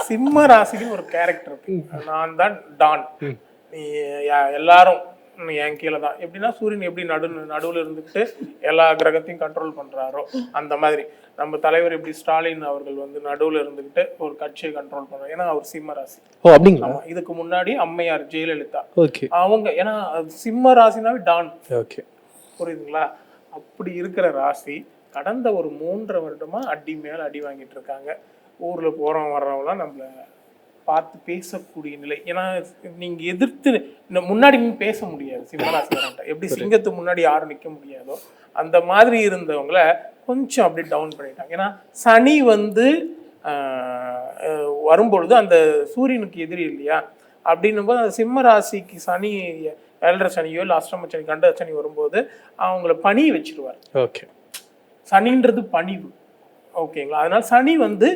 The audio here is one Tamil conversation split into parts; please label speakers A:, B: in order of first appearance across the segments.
A: சிம்ம ராசிக்குன்னு ஒரு கேரக்டர் இருக்கு. நான் தான் டான், நீ எல்லாரும் என் கீழே தான். எப்படின்னா சூரியன் எப்படி நடுவில் இருந்துக்கிட்டு எல்லா கிரகத்தையும் கண்ட்ரோல் பண்றாரோ அந்த மாதிரி நம்ம தலைவர் எப்படி ஸ்டாலின் அவர்கள் வந்து நடுவில் இருந்துக்கிட்டு ஒரு கட்சியை கண்ட்ரோல் பண்றாரு. ஏன்னா அவர் சிம்ம ராசி.
B: அப்படிங்களா?
A: இதுக்கு முன்னாடி அம்மையார் ஜெயலலிதா
B: ஓகே
A: அவங்க, ஏன்னா சிம்ம ராசினாவே டான்.
B: ஓகே
A: புரியுதுங்களா? அப்படி இருக்கிற ராசி கடந்த ஒரு 3.5 வருடமா அடி மேல அடி வாங்கிட்டு இருக்காங்க. ஊர்ல போறவங்க வர்றவங்களாம் நம்மள பார்த்து பேசக்கூடிய நிலை. ஏன்னா நீங்க எதிர்த்து முன்னாடி நீங்க பேச முடியாது. சிம்மராசிக்காரன்ட்ட எப்படி சிங்கத்துக்கு முன்னாடி யாரும் நிக்க முடியாதோ அந்த மாதிரி இருந்தவங்கள கொஞ்சம் அப்படி டவுன் பண்ணிட்டாங்க. ஏன்னா சனி வந்து வரும்பொழுது அந்த சூரியனுக்கு எதிரி இல்லையா, அப்படின்னும் போது அந்த சிம்ம ராசிக்கு சனி 7.5 சனியோ இல்லை அஷ்டம சனி கண்ட சனி வரும்போது அவங்கள பணிய வச்சிருவார்.
B: ஓகே,
A: சனின்றது பணிவு. ஓகேங்களா? அதனால சனி வந்து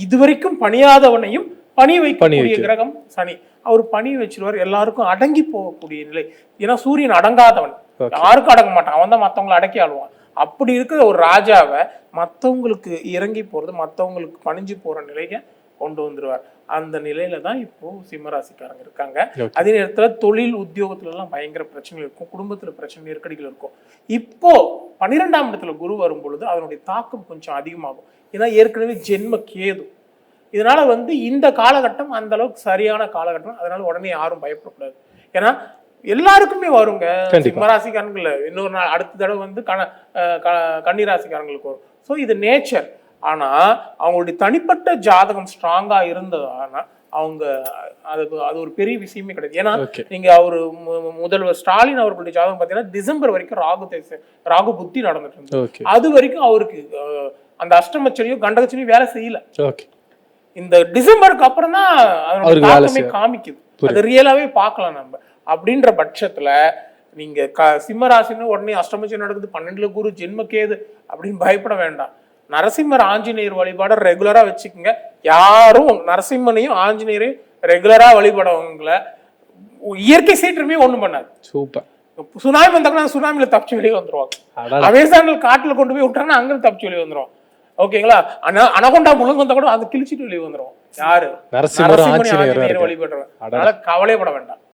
A: இதுவரைக்கும் பணியாதவனையும் பணி வைக்கக்கூடிய கிரகம் சனி. அவர் பணி வச்சிருவார், எல்லாருக்கும் அடங்கி போகக்கூடிய நிலை. ஏன்னா சூரியன் அடங்காதவன், யாருக்கும் அடங்க மாட்டான், அவன் தான் மற்றவங்களை அடக்கி ஆளுவான். அப்படி இருக்கிற ஒரு ராஜாவை மற்றவங்களுக்கு இறங்கி போறது, மற்றவங்களுக்கு பணிஞ்சு போற நிலையை கொண்டு வந்துருவார். அந்த நிலையில தான் இப்போ சிம்மராசிக்காரங்க இருக்காங்க. அதே நேரத்துல தொழில் உத்தியோகத்துல எல்லாம் பயங்கர பிரச்சனைகள் இருக்கும், குடும்பத்துல பிரச்சனை நெருக்கடிகள் இருக்கும். இப்போ 12ஆம் இடத்துல குரு வரும் பொழுது அதனுடைய தாக்கம் கொஞ்சம் அதிகமாகும். ஏன்னா ஏற்கனவே ஜென்ம கேது. இதனால வந்து இந்த காலகட்டம் அந்த அளவுக்கு சரியான காலகட்டம். அதனால உடனே யாரும் பயப்படக்கூடாது. ஏன்னா எல்லாருக்குமே வருங்க. சிம்மராசிக்காரங்கள் இன்னொரு நாள் அடுத்த தடவை வந்து கன்னிராசிக்காரங்களுக்கு வரும். ஸோ இது நேச்சர். ஆனா அவங்களுடைய தனிப்பட்ட ஜாதகம் ஸ்ட்ராங்கா இருந்ததுனா அவங்க அது ஒரு பெரிய விஷயமே கிடையாது. ஏன்னா நீங்க அவரு முதல்வர் ஸ்டாலின் அவர்களுடைய ஜாதகம் பார்த்தீங்கன்னா டிசம்பர் வரைக்கும் ராகு புத்தி நடந்துட்டு இருந்தது. அது வரைக்கும் அவருக்கு அந்த அஷ்டமச்சனியும் கண்டகச்சனியும் வேலை செய்யல. இந்த டிசம்பருக்கு அப்புறம் தான் அதோட தாக்கமே காமிக்குது. அது ரியலாவே பார்க்கலாம் நம்ம. அப்படின்ற பட்சத்துல நீங்க சிம்மராசின்னு உடனே அஷ்டமச்சனி நடக்குது, 12ல குரு ஜென்மக்கேது அப்படின்னு பயப்பட வேண்டாம். நரசிம்மர் ஆஞ்சநேயர் வழிபாட ரெகுலரா வச்சுக்கோங்க. யாரும் நரசிம்மனையும் ஆஞ்சநேயரையும் ரெகுலரா வழிபடவங்களை இயற்கை சீற்றமே ஒண்ணும் பண்ணாது.
B: சூப்பர்.
A: சுனாமி வந்தாங்கன்னா சுனாமில தப்பிச்சு வெளியே வந்துருவாங்க. அமேசானில் காட்டுல கொண்டு போய் விட்டாங்கன்னா அங்க தப்பிச்சு வெளியே வந்துருவாங்க. ஓகேங்களா? அனகொண்டா முழுங்க வந்தா கூட அதை கிழிச்சிட்டு வெளியே வந்துருவோம். யாரு? நரசிம்மர் ஆஞ்சநேயர் வழிபடுறவங்க. அதனால கவலைப்பட வேண்டாம்.